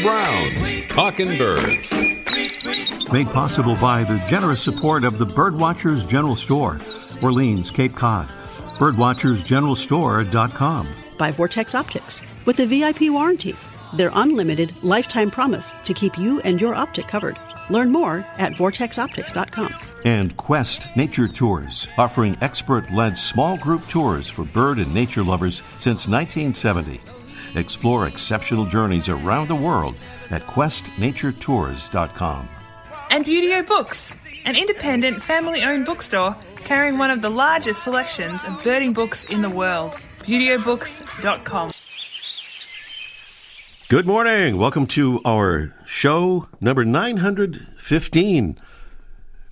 Brown's Talkin' Birds. Made possible by the generous support of the Birdwatchers General Store, Orleans, Cape Cod. Birdwatchersgeneralstore.com. By Vortex Optics, with the VIP warranty, their unlimited lifetime promise to keep you and your optic covered. Learn more at vortexoptics.com. And Quest Nature Tours, offering expert-led small group tours for bird and nature lovers since 1970. Explore exceptional journeys around the world at questnaturetours.com. And Beautyo Books, an independent family-owned bookstore carrying one of the largest selections of birding books in the world. BeautyOBooks.com. Good morning. Welcome to our show number 915,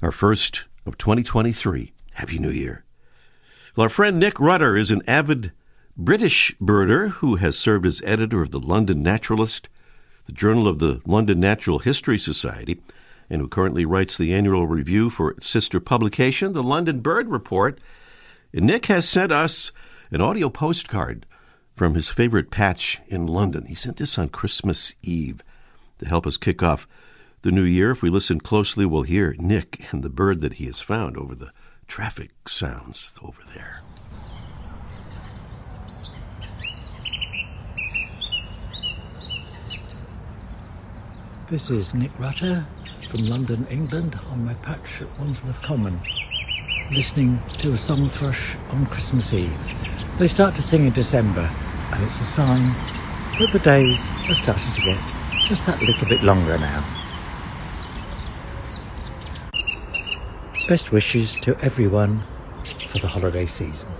our first of 2023. Happy New Year. Well, our friend Nick Rutter is an avid British birder who has served as editor of the London Naturalist, the Journal of the London Natural History Society, and who currently writes the annual review for its sister publication, the London Bird Report. And Nick has sent us an audio postcard from his favorite patch in London. He sent this on Christmas Eve to help us kick off the new year. If we listen closely, we'll hear Nick and the bird that he has found over the traffic sounds over there. This is Nick Rutter from London, England, on my patch at Wandsworth Common, listening to a song thrush on Christmas Eve. They start to sing in December, and it's a sign that the days are starting to get just that little bit longer now. Best wishes to everyone for the holiday season.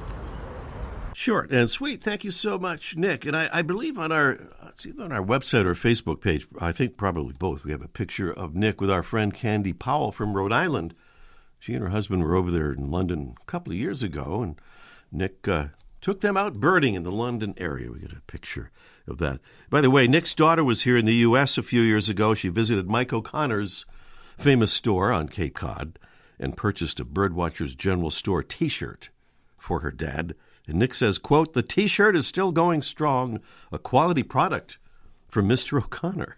Short and sweet. Thank you so much, Nick. And I believe on our website or Facebook page, I think probably both, we have a picture of Nick with our friend Candy Powell from Rhode Island. She and her husband were over there in London a couple of years ago, and Nick took them out birding in the London area. We get a picture of that. By the way, Nick's daughter was here in the U.S. a few years ago. She visited Mike O'Connor's famous store on Cape Cod and purchased a Birdwatchers General Store T-shirt for her dad. And Nick says, quote, "The T-shirt is still going strong, a quality product from Mr. O'Connor."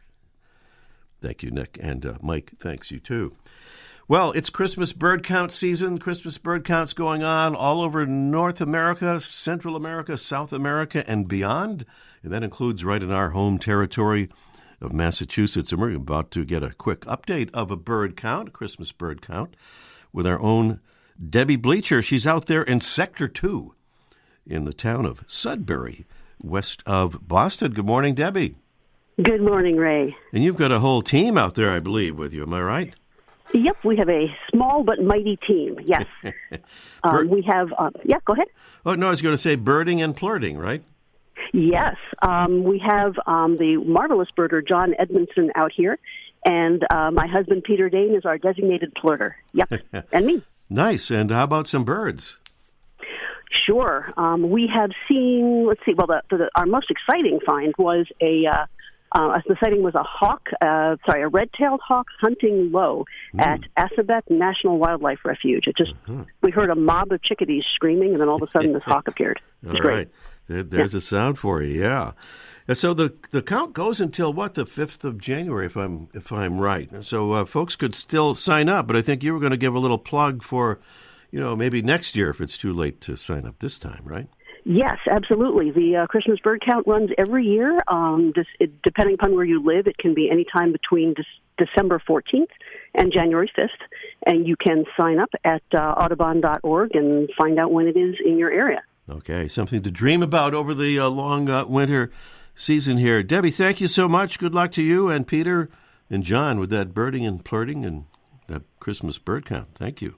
Thank you, Nick. And Mike, thanks you too. Well, it's Christmas bird count season. Christmas bird counts going on all over North America, Central America, South America, and beyond. And that includes right in our home territory of Massachusetts. And we're about to get a quick update of a bird count, a Christmas bird count, with our own Debbie Bleacher. She's out there in Sector 2 in the town of Sudbury, west of Boston. Good morning, Debbie. Good morning, Ray. And you've got a whole team out there, I believe, with you. Am I right? Yep, we have a small but mighty team, yes. We have, go ahead. Oh, no, I was going to say birding and flirting, right? Yes, we have the marvelous birder, John Edmondson, out here, and my husband, Peter Dane, is our designated flirter. Yep, and me. Nice. And how about some birds? Sure. We have seen, our most exciting find was the sighting was a red-tailed hawk hunting low at Assabet National Wildlife Refuge. We heard a mob of chickadees screaming, and then all of a sudden this hawk appeared. It was great. There's a sound for you, yeah. So the count goes until, the 5th of January, if I'm right. So folks could still sign up, but I think you were going to give a little plug for, maybe next year if it's too late to sign up this time, right? Yes, absolutely. The Christmas bird count runs every year. Depending upon where you live, it can be any time between December 14th and January 5th. And you can sign up at audubon.org and find out when it is in your area. Okay, something to dream about over the long winter season here. Debbie, thank you so much. Good luck to you and Peter and John with that birding and flirting and that Christmas bird count. Thank you.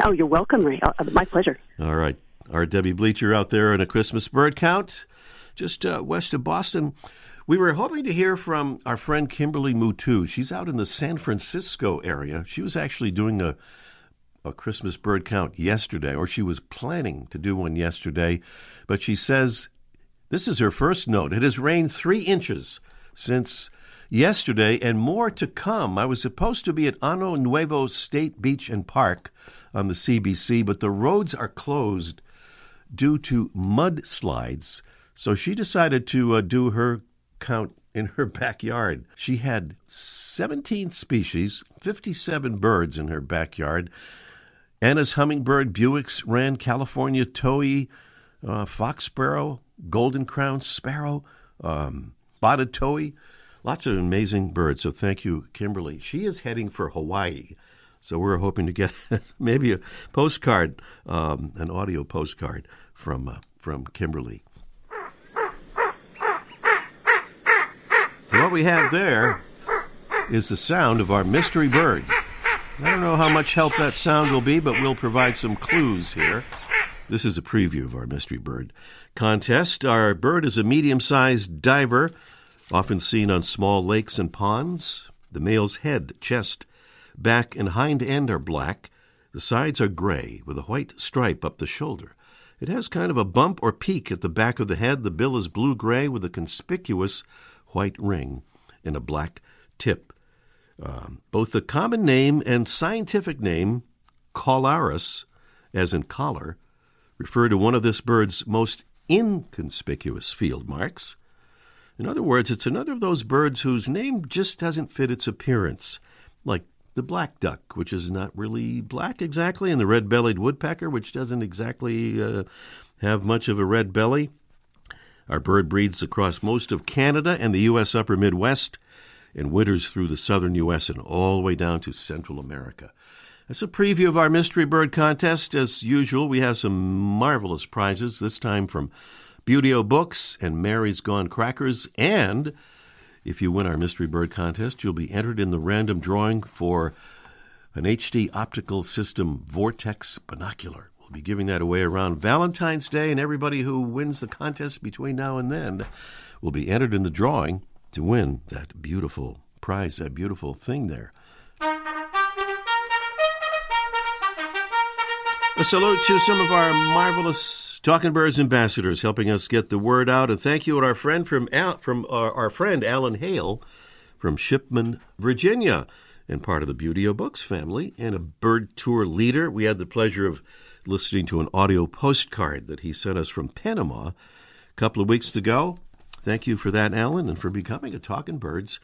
Oh, you're welcome, Ray. My pleasure. All right. Our Debbie Bleacher out there in a Christmas bird count just west of Boston. We were hoping to hear from our friend Kimberly Mutu. She's out in the San Francisco area. She was actually doing a Christmas bird count yesterday, or she was planning to do one yesterday. But she says this is her first note. It has rained 3 inches since yesterday and more to come. I was supposed to be at Ano Nuevo State Beach and Park on the CBC, but the roads are closed due to mudslides. So she decided to do her count in her backyard. She had 17 species, 57 birds in her backyard. Anna's hummingbird, Buick's wren, California towhee, fox sparrow, golden crown sparrow, spotted towhee. Lots of amazing birds. So thank you, Kimberly. She is heading for Hawaii. So we're hoping to get maybe a postcard, an audio postcard from Kimberly. And what we have there is the sound of our mystery bird. I don't know how much help that sound will be, but we'll provide some clues here. This is a preview of our mystery bird contest. Our bird is a medium-sized diver, often seen on small lakes and ponds. The male's head, chest, back, and hind end are black. The sides are gray with a white stripe up the shoulder. It has kind of a bump or peak at the back of the head. The bill is blue-gray with a conspicuous white ring and a black tip. Both the common name and scientific name, collaris, as in collar, refer to one of this bird's most inconspicuous field marks. In other words, it's another of those birds whose name just doesn't fit its appearance, like the black duck, which is not really black exactly, and the red-bellied woodpecker, which doesn't exactly have much of a red belly. Our bird breeds across most of Canada and the U.S. upper Midwest, and winters through the southern U.S. and all the way down to Central America. That's a preview of our mystery bird contest. As usual, we have some marvelous prizes, this time from Beautyo Books and Mary's Gone Crackers. And if you win our mystery bird contest, you'll be entered in the random drawing for an HD optical system Vortex binocular. We'll be giving that away around Valentine's Day, and everybody who wins the contest between now and then will be entered in the drawing to win that beautiful prize, that beautiful thing there. A salute to some of our marvelous Talking Birds ambassadors helping us get the word out, and thank you to our friend our friend Alan Hale from Shipman, Virginia, and part of the Beautyo Books family, and a bird tour leader. We had the pleasure of listening to an audio postcard that he sent us from Panama a couple of weeks ago. Thank you for that, Alan, and for becoming a Talking Birds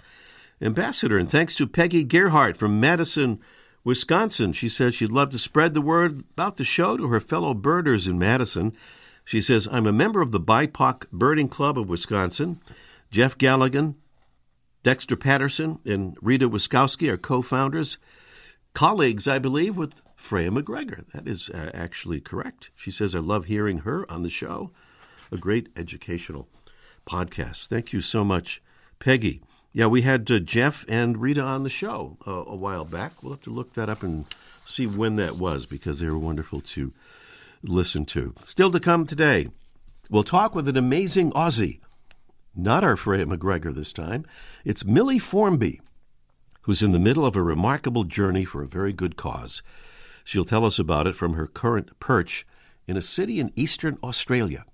ambassador. And thanks to Peggy Gerhardt from Madison, Wisconsin. She says she'd love to spread the word about the show to her fellow birders in Madison. She says, I'm a member of the BIPOC Birding Club of Wisconsin. Jeff Galligan, Dexter Patterson, and Rita Wiskowski are co-founders. Colleagues, I believe, with Freya McGregor. That is actually correct. She says, I love hearing her on the show. A great educational podcast. Thank you so much, Peggy. Yeah, we had Jeff and Rita on the show a while back. We'll have to look that up and see when that was, because they were wonderful to listen to. Still to come today, we'll talk with an amazing Aussie. Not our Freya McGregor this time. It's Millie Formby, who's in the middle of a remarkable journey for a very good cause. She'll tell us about it from her current perch in a city in eastern Australia.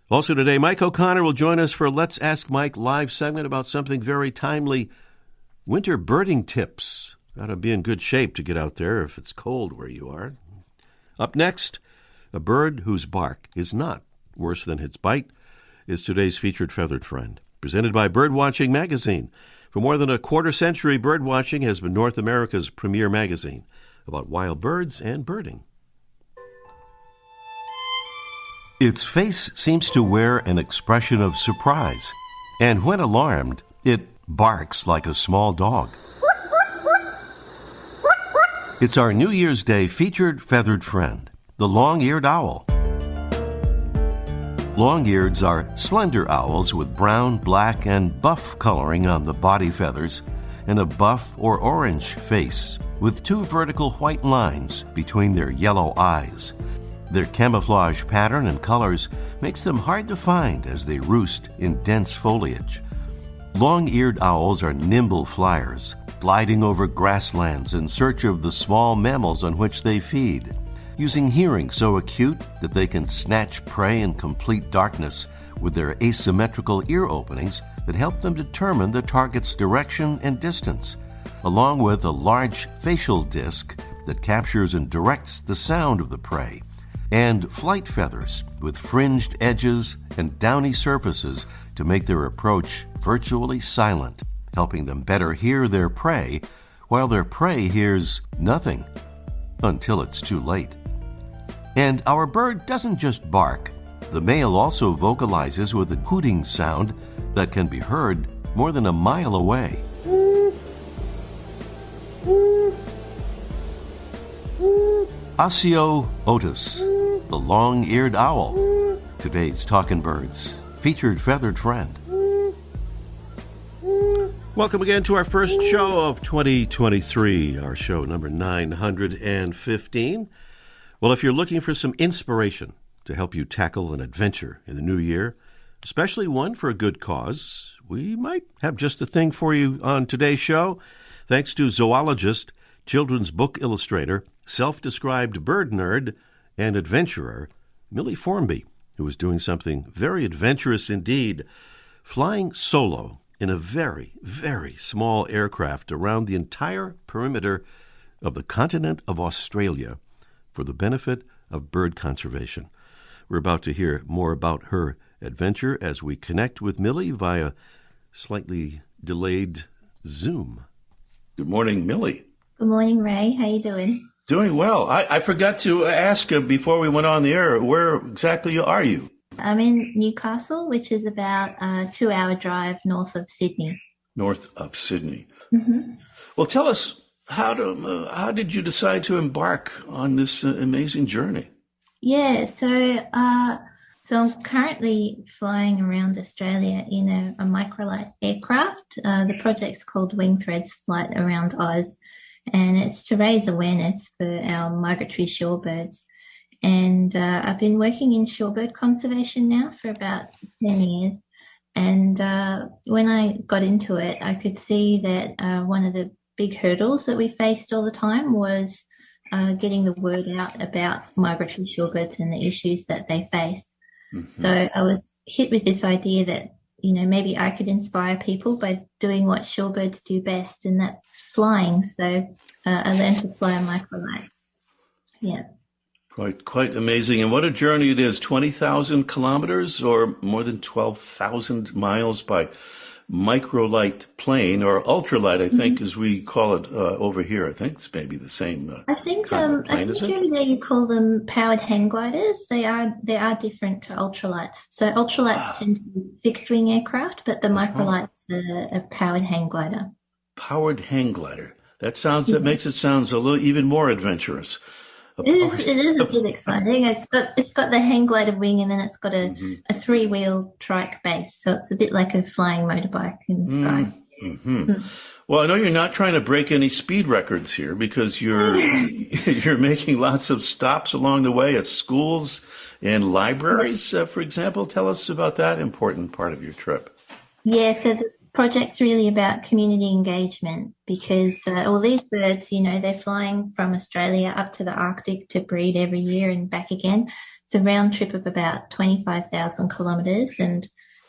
Also today, Mike O'Connor will join us for Let's Ask Mike live segment about something very timely, winter birding tips. Got to be in good shape to get out there if it's cold where you are. Up next, a bird whose bark is not worse than its bite is today's featured feathered friend. Presented by Birdwatching Magazine. For more than a quarter century, Birdwatching has been North America's premier magazine about wild birds and birding. Its face seems to wear an expression of surprise, and when alarmed, it barks like a small dog. It's our New Year's Day featured feathered friend, the long-eared owl. Long-eareds are slender owls with brown, black, and buff coloring on the body feathers and a buff or orange face with two vertical white lines between their yellow eyes. Their camouflage pattern and colors makes them hard to find as they roost in dense foliage. Long-eared owls are nimble flyers, gliding over grasslands in search of the small mammals on which they feed, using hearing so acute that they can snatch prey in complete darkness with their asymmetrical ear openings that help them determine the target's direction and distance, along with a large facial disc that captures and directs the sound of the prey. and flight feathers with fringed edges and downy surfaces to make their approach virtually silent, helping them better hear their prey while their prey hears nothing until it's too late. And our bird doesn't just bark. The male also vocalizes with a hooting sound that can be heard more than a mile away. Asio otis, the long-eared owl, today's Talkin' Birds featured feathered friend. Welcome again to our first show of 2023, our show number 915. Well, if you're looking for some inspiration to help you tackle an adventure in the new year, especially one for a good cause, we might have just the thing for you on today's show, thanks to zoologist, children's book illustrator, self-described bird nerd, and adventurer, Millie Formby, who is doing something very adventurous indeed, flying solo in a very, very small aircraft around the entire perimeter of the continent of Australia for the benefit of bird conservation. We're about to hear more about her adventure as we connect with Millie via slightly delayed Zoom. Good morning, Millie. Good morning, Ray. How you doing? Doing well. I forgot to ask before we went on the air, where exactly are you? I'm in Newcastle, which is about a 2-hour drive north of Sydney. North of Sydney. Mm-hmm. Well, tell us, how did you decide to embark on this amazing journey? Yeah, so I'm currently flying around Australia in a microlight aircraft. The project's called Wing Threads Flight Around Oz, and it's to raise awareness for our migratory shorebirds. And I've been working in shorebird conservation now for about 10 years. And when I got into it, I could see that one of the big hurdles that we faced all the time was getting the word out about migratory shorebirds and the issues that they face. Mm-hmm. So I was hit with this idea that, maybe I could inspire people by doing what shorebirds do best, and that's flying. So I learned to fly a microlight. Yeah. Quite amazing. And what a journey it is. 20,000 kilometers or more than 12,000 miles by microlight plane, or ultralight, I think, as we call it over here. I think it's maybe the same I think plane, over there you call them powered hang gliders. They are different to ultralights. So ultralights tend to be fixed wing aircraft, but the microlights are a powered hang glider. Powered hang glider. That makes it sound a little even more adventurous. It is a bit exciting. It's got the hang glider wing, and then it's got a 3-wheel trike base, so it's a bit like a flying motorbike in the sky. Mm-hmm. Well, I know you're not trying to break any speed records here, because you're making lots of stops along the way at schools and libraries, for example. Tell us about that important part of your trip. Yeah, so the project's really about community engagement, because all these birds, they're flying from Australia up to the Arctic to breed every year and back again. It's a round trip of about 25,000 kilometres, and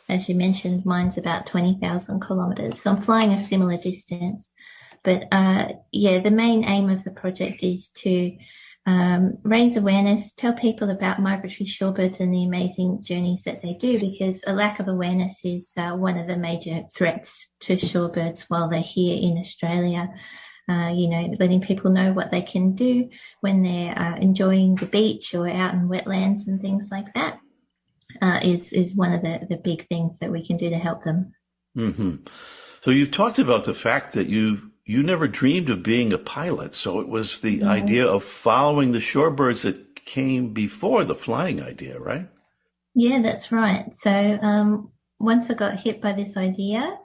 as you mentioned, mine's about 20,000 kilometres. So I'm flying a similar distance. But the main aim of the project is to raise awareness, tell people about migratory shorebirds and the amazing journeys that they do, because a lack of awareness is one of the major threats to shorebirds while they're here in Australia. Letting people know what they can do when they're enjoying the beach or out in wetlands and things like that is one of the big things that we can do to help them. Mm-hmm. So you've talked about the fact that you never dreamed of being a pilot, so it was the idea of following the shorebirds that came before the flying idea, right? Yeah, that's right. So once I got hit by this idea,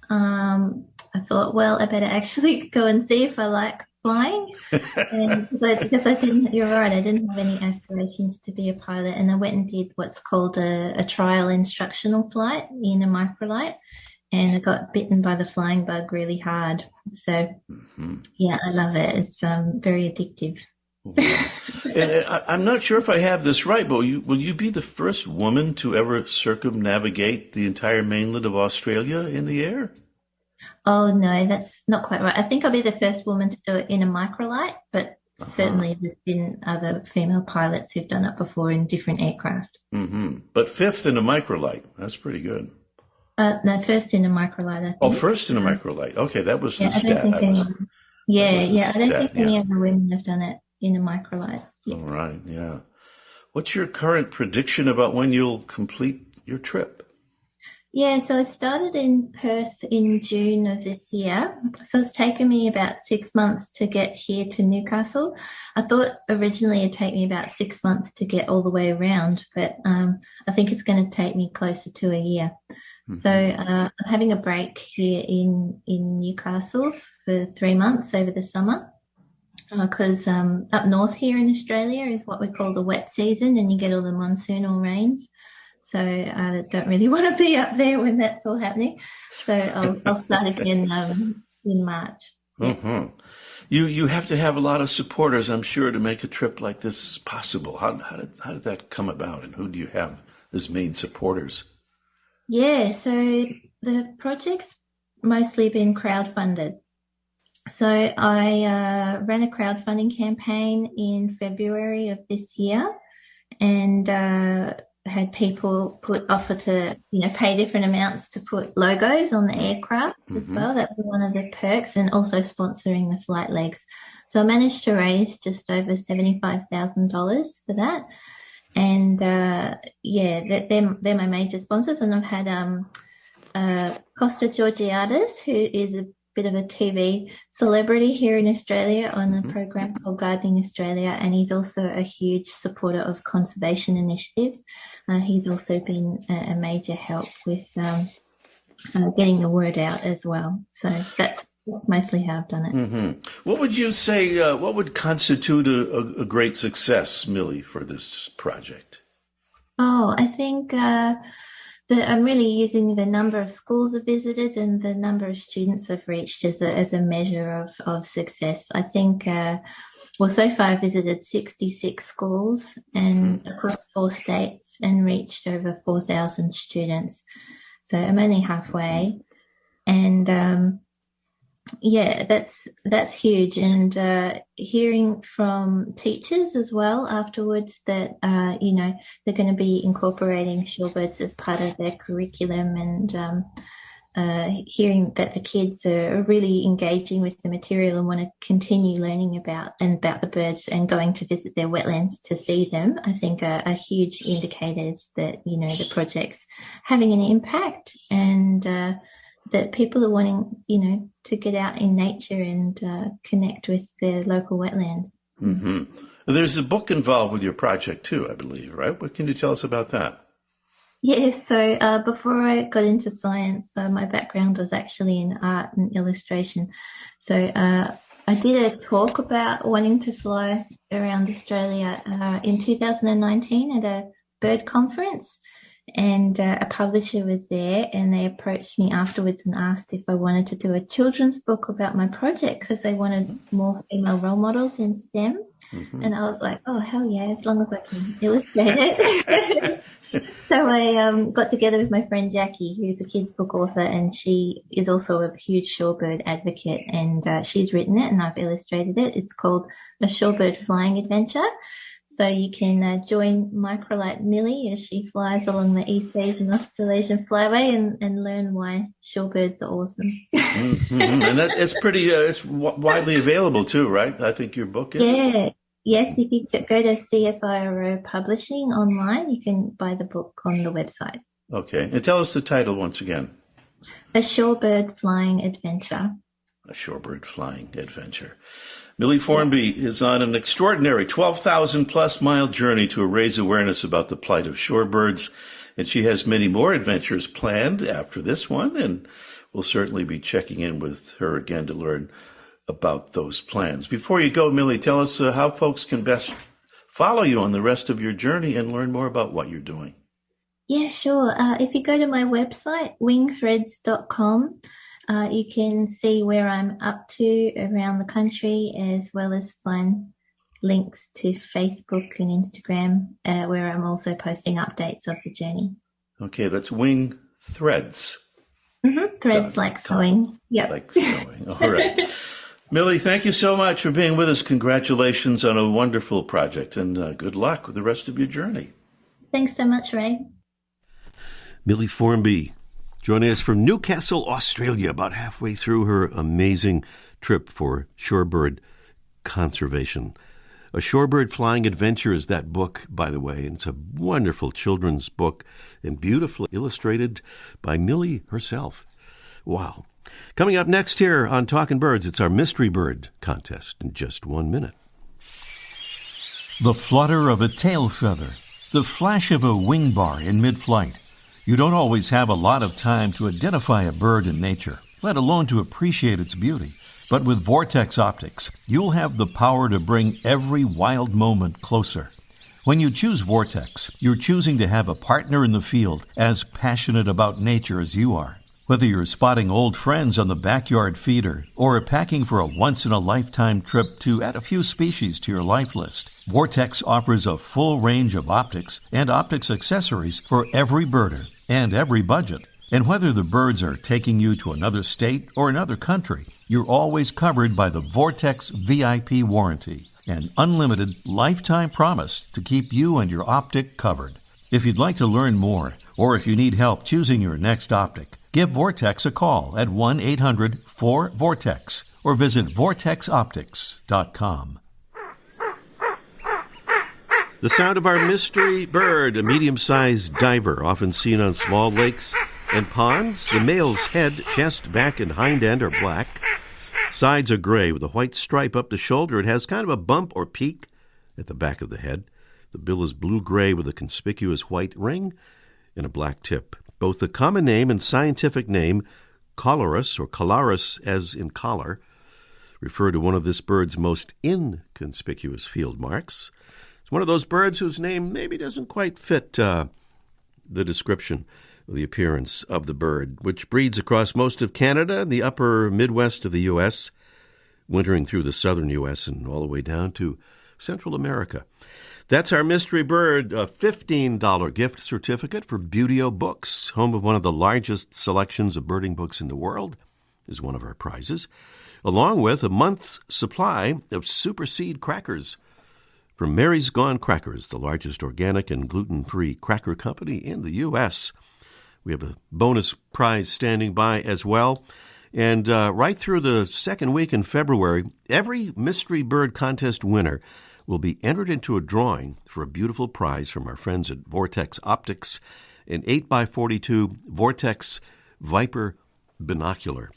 I thought, well, I better actually go and see if I like flying. Because you're right, I didn't have any aspirations to be a pilot, and I went and did what's called a trial instructional flight in a microlight. And I got bitten by the flying bug really hard. So, yeah, I love it. It's very addictive. And I'm not sure if I have this right, but will you be the first woman to ever circumnavigate the entire mainland of Australia in the air? Oh, no, that's not quite right. I think I'll be the first woman to do it in a microlight, but certainly there's been other female pilots who've done it before in different aircraft. But fifth in a microlight. That's pretty good. No, first in a microlight, I think. Oh, first in a microlight. Okay, that was the stat. I don't think any other women have done it in a microlight. Yeah. All right, yeah. What's your current prediction about when you'll complete your trip? Yeah, so I started in Perth in June of this year. So it's taken me about 6 months to get here to Newcastle. I thought originally it'd take me about 6 months to get all the way around, but I think it's going to take me closer to a year. So I'm having a break here in Newcastle for 3 months over the summer because up north here in Australia is what we call the wet season, and you get all the monsoonal rains. So I don't really want to be up there when that's all happening. So I'll start again in March. Yeah. You have to have a lot of supporters, I'm sure, to make a trip like this possible. How did that come about, and who do you have as main supporters? Yeah, so the project's mostly been crowdfunded. So I ran a crowdfunding campaign in February of this year, and had people offer to pay different amounts to put logos on the aircraft as well. That was one of the perks, and also sponsoring the flight legs. So I managed to raise just over $75,000 for that. And they're my major sponsors. And I've had Costa Georgiades, who is a bit of a TV celebrity here in Australia on a program called Gardening Australia, and he's also a huge supporter of conservation initiatives. He's also been a major help with getting the word out as well. So that's mostly how I've done it. What would you say, what would constitute a great success, Millie, for this project? Oh, I think that I'm really using the number of schools I've visited and the number of students I've reached as a measure of success. I think, so far I've visited 66 schools and across 4 states and reached over 4,000 students. So I'm only halfway. And that's huge. And hearing from teachers as well afterwards that they're going to be incorporating shorebirds as part of their curriculum, and hearing that the kids are really engaging with the material and want to continue learning about the birds and going to visit their wetlands to see them, I think are huge indicators that the project's having an impact, and that people are wanting, to get out in nature and connect with their local wetlands. There's a book involved with your project too, I believe, right? What can you tell us about that? Yeah, so before I got into science, my background was actually in art and illustration. So I did a talk about wanting to fly around Australia in 2019 at a bird conference. And a publisher was there, and they approached me afterwards and asked if I wanted to do a children's book about my project because they wanted more female role models in STEM. And I was like, oh, hell yeah, as long as I can illustrate it. So I got together with my friend Jackie, who's a kids' book author, and she is also a huge shorebird advocate, and she's written it and I've illustrated it. It's called A Shorebird Flying Adventure. So you can join Microlight Millie as she flies along the East Asian Australasian Flyway and learn why shorebirds are awesome. And it's pretty, it's widely available too, right? I think your book is. Yeah. Yes, if you go to CSIRO Publishing online, you can buy the book on the website. Okay. And tell us the title once again. A Shorebird Flying Adventure. A Shorebird Flying Adventure. Millie Formby is on an extraordinary 12,000-plus mile journey to raise awareness about the plight of shorebirds, and she has many more adventures planned after this one, and we'll certainly be checking in with her again to learn about those plans. Before you go, Millie, tell us how folks can best follow you on the rest of your journey and learn more about what you're doing. Yeah, sure. If you go to my website, wingthreads.com, you can see where I'm up to around the country, as well as find links to Facebook and Instagram, where I'm also posting updates of the journey. Okay, that's Wing Threads. Threads like sewing. Yep. Like sewing. All right. Millie, thank you so much for being with us. Congratulations on a wonderful project, and good luck with the rest of your journey. Thanks so much, Ray. Millie Formby, joining us from Newcastle, Australia, about halfway through her amazing trip for shorebird conservation. A Shorebird Flying Adventure is that book, by the way, and it's a wonderful children's book and beautifully illustrated by Millie herself. Wow. Coming up next here on Talkin' Birds, it's our Mystery Bird contest in just 1 minute. The flutter of a tail feather, the flash of a wing bar in mid-flight. You don't always have a lot of time to identify a bird in nature, let alone to appreciate its beauty. But with Vortex Optics, you'll have the power to bring every wild moment closer. When you choose Vortex, you're choosing to have a partner in the field as passionate about nature as you are. Whether you're spotting old friends on the backyard feeder or packing for a once-in-a-lifetime trip to add a few species to your life list, Vortex offers a full range of optics and optics accessories for every birder and every budget. And whether the birds are taking you to another state or another country, you're always covered by the Vortex VIP warranty, an unlimited lifetime promise to keep you and your optic covered. If you'd like to learn more, or if you need help choosing your next optic, give Vortex a call at 1-800-4VORTEX or visit vortexoptics.com. The sound of our mystery bird, a medium-sized diver, often seen on small lakes and ponds. The male's head, chest, back, and hind end are black. Sides are gray with a white stripe up the shoulder. It has kind of a bump or peak at the back of the head. The bill is blue-gray with a conspicuous white ring and a black tip. Both the common name and scientific name, Collarus or Colaris as in collar, refer to one of this bird's most inconspicuous field marks. It's one of those birds whose name maybe doesn't quite fit the description of the appearance of the bird, which breeds across most of Canada and the upper Midwest of the U.S., wintering through the southern U.S. and all the way down to Central America. That's our mystery bird, a $15 gift certificate for Buteo Books, home of one of the largest selections of birding books in the world, is one of our prizes, along with a month's supply of Super Seed crackers from Mary's Gone Crackers, the largest organic and gluten-free cracker company in the U.S. We have a bonus prize standing by as well. And right through the second week in February, every Mystery Bird Contest winner will be entered into a drawing for a beautiful prize from our friends at Vortex Optics, an 8x42 Vortex Viper binocular.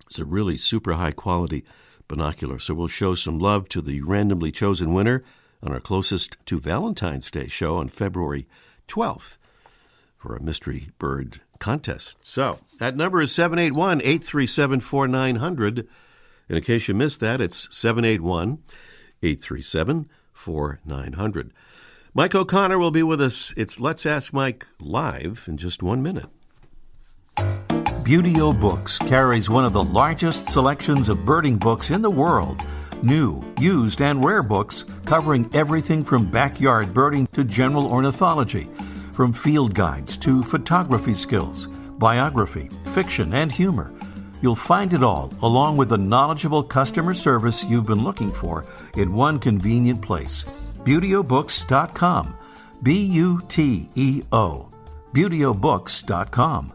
It's a really super high-quality binocular, so we'll show some love to the randomly chosen winner on our Closest to Valentine's Day show on February 12th for a Mystery Bird Contest. So that number is 781-837-4900. And in case you missed that, it's 781-837-4900. Mike O'Connor will be with us. It's Let's Ask Mike live in just 1 minute. Buteo Books carries one of the largest selections of birding books in the world. New, used, and rare books covering everything from backyard birding to general ornithology, from field guides to photography skills, biography, fiction, and humor. You'll find it all, along with the knowledgeable customer service you've been looking for, in one convenient place. ButeoBooks.com. B-U-T-E-O. ButeoBooks.com.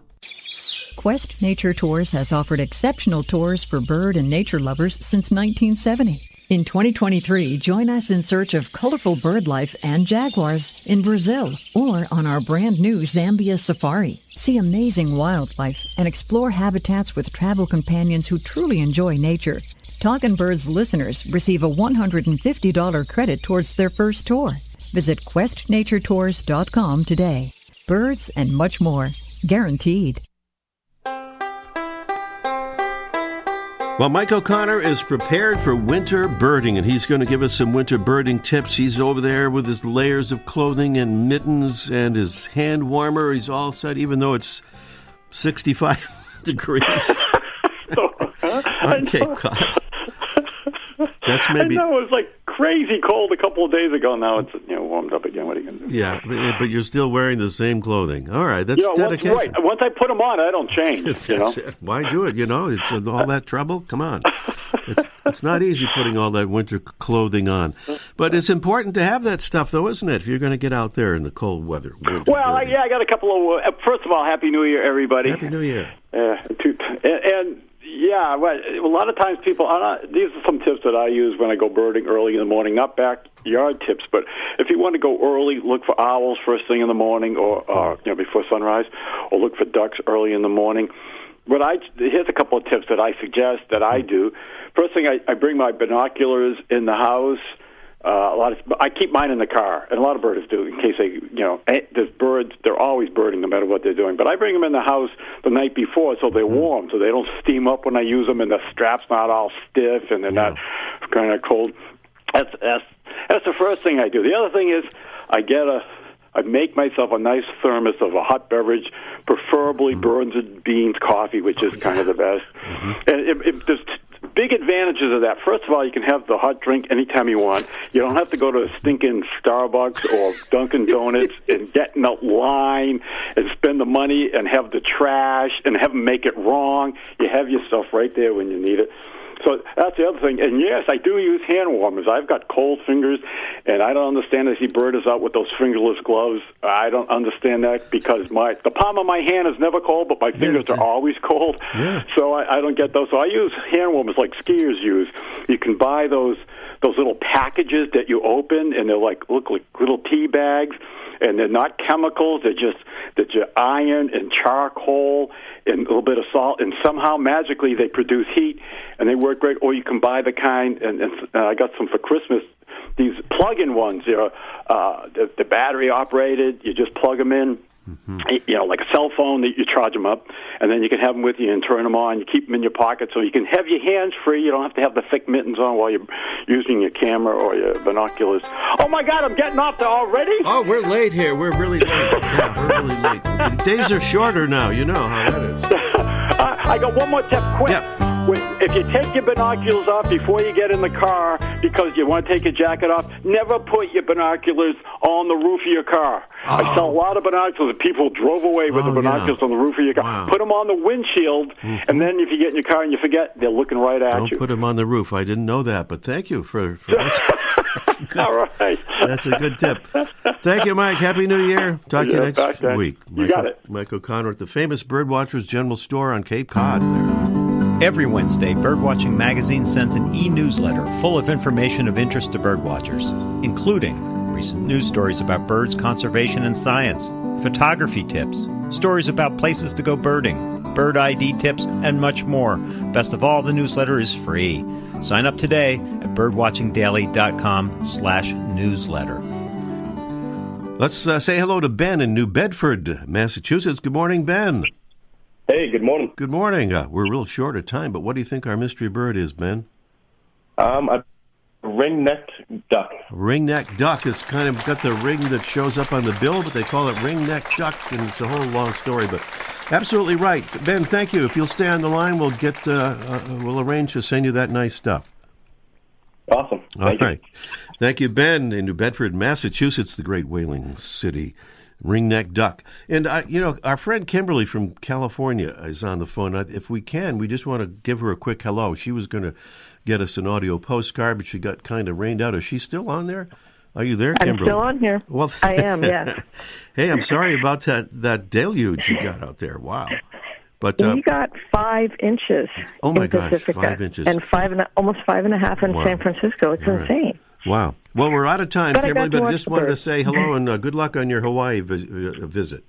Quest Nature Tours has offered exceptional tours for bird and nature lovers since 1970. In 2023, join us in search of colorful bird life and jaguars in Brazil or on our brand new Zambia Safari. See amazing wildlife and explore habitats with travel companions who truly enjoy nature. Talkin' Birds listeners receive a $150 credit towards their first tour. Visit questnaturetours.com today. Birds and much more. Guaranteed. Well, Mike O'Connor is prepared for winter birding, and he's going to give us some winter birding tips. He's over there with his layers of clothing and mittens and his hand warmer. He's all set, even though it's 65 degrees on Cape Cod. That's maybe. I know, it was like crazy cold a couple of days ago. Now it's warmed up again. What are you going to do? Yeah, but you're still wearing the same clothing. All right, that's dedication. Once I put them on, I don't change. That's it. Why do it? It's all that trouble. Come on. It's not easy putting all that winter clothing on. But it's important to have that stuff, though, isn't it, if you're going to get out there in the cold weather? Well, I got a couple of... first of all, Happy New Year, everybody. Happy New Year. And yeah, well, a lot of times people... these are some tips that I use when I go birding early in the morning, not backyard tips, but if you want to go early, look for owls first thing in the morning or before sunrise, or look for ducks early in the morning. Here's a couple of tips that I suggest that I do. First thing, I bring my binoculars in the house. I keep mine in the car, and a lot of birders do in case there's birds. They're always birding no matter what they're doing. But I bring them in the house the night before so they're warm, so they don't steam up when I use them, and the strap's not all stiff and they're not kind of cold. That's the first thing I do. The other thing is I make myself a nice thermos of a hot beverage, preferably Burns and Beans coffee, which is kind of the best. And there's big advantages of that. First of all, you can have the hot drink anytime you want. You don't have to go to a stinking Starbucks or Dunkin' Donuts and get in a line and spend the money and have the trash and have them make it wrong. You have your stuff right there when you need it. So that's the other thing. And yes, I do use hand warmers. I've got cold fingers, and I don't understand. I see birders out with those fingerless gloves. I don't understand that because the palm of my hand is never cold, but my fingers are always cold. Yeah. So I don't get those. So I use hand warmers like skiers use. You can buy those little packages that you open, and they look like little tea bags. And they're not chemicals. They're just iron and charcoal and a little bit of salt. And somehow, magically, they produce heat, and they work great. Or you can buy the kind, and I got some for Christmas, these plug-in ones. They're battery-operated. You just plug them in. Mm-hmm. Like a cell phone, that you charge them up, and then you can have them with you and turn them on. You keep them in your pocket so you can have your hands free. You don't have to have the thick mittens on while you're using your camera or your binoculars. Oh, my God, I'm getting off there already? Oh, we're late here. We're really late. Yeah, we're really late. The days are shorter now. You know how that is. I got one more tip, quick. Yep. If you take your binoculars off before you get in the car because you want to take your jacket off, never put your binoculars on the roof of your car. Oh. I saw a lot of binoculars that people drove away with the binoculars on the roof of your car. Wow. Put them on the windshield, and then if you get in your car and you forget, they're looking right at you. Don't put them on the roof. I didn't know that, but thank you for that's good, all right. That's a good tip. Thank you, Mike. Happy New Year. Talk to you next week. You got it. Mike O'Connor at the famous Birdwatchers General Store on Cape Cod. Every Wednesday, Birdwatching Magazine sends an e-newsletter full of information of interest to birdwatchers, including recent news stories about birds, conservation, and science, photography tips, stories about places to go birding, bird ID tips, and much more. Best of all, the newsletter is free. Sign up today at birdwatchingdaily.com/newsletter. Let's say hello to Ben in New Bedford, Massachusetts. Good morning, Ben. Hey, good morning. Good morning. We're real short of time, but what do you think our mystery bird is, Ben? A ring-necked duck. Ring-necked duck is kind of got the ring that shows up on the bill, but they call it ring-necked duck, and it's a whole long story. But absolutely right, Ben. Thank you. If you'll stay on the line, we'll we'll arrange to send you that nice stuff. Awesome. Thank you. Thank you, Ben, in New Bedford, Massachusetts, the great whaling city. Ring-necked duck. And, our friend Kimberly from California is on the phone. If we can, we just want to give her a quick hello. She was going to get us an audio postcard, but she got kind of rained out. Is she still on there? Are you there, Kimberly? I'm still on here. Well, I am, yes. Hey, I'm sorry about that deluge you got out there. Wow. But we got 5 inches in Pacifica, 5 inches. And almost 5.5 in San Francisco. It's insane. Wow. Well, we're out of time, Kimberly, but I just wanted to say hello and good luck on your Hawaii visit.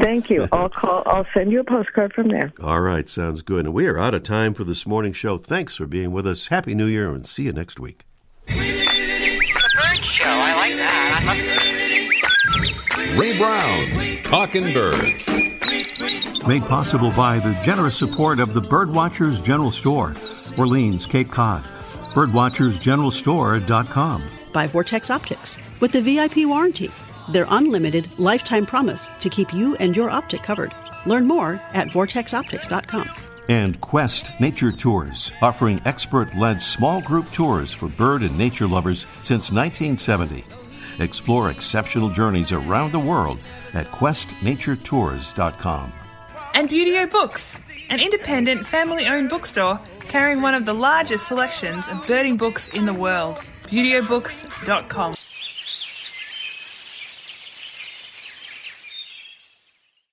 Thank you. I'll send you a postcard from there. All right. Sounds good. And we are out of time for this morning's show. Thanks for being with us. Happy New Year, and see you next week. The Bird Show. I like that. I love it. Ray Brown's Talkin' Birds. Made possible by the generous support of the Birdwatchers General Store, Orleans, Cape Cod. Birdwatchersgeneralstore.com. By Vortex Optics with the VIP warranty, their unlimited lifetime promise to keep you and your optic covered. Learn more at vortexoptics.com. And Quest Nature Tours, offering expert-led small group tours for bird and nature lovers since 1970. Explore exceptional journeys around the world at questnaturetours.com. And Beautyo Books, an independent family-owned bookstore carrying one of the largest selections of birding books in the world. BeautyOBooks.com.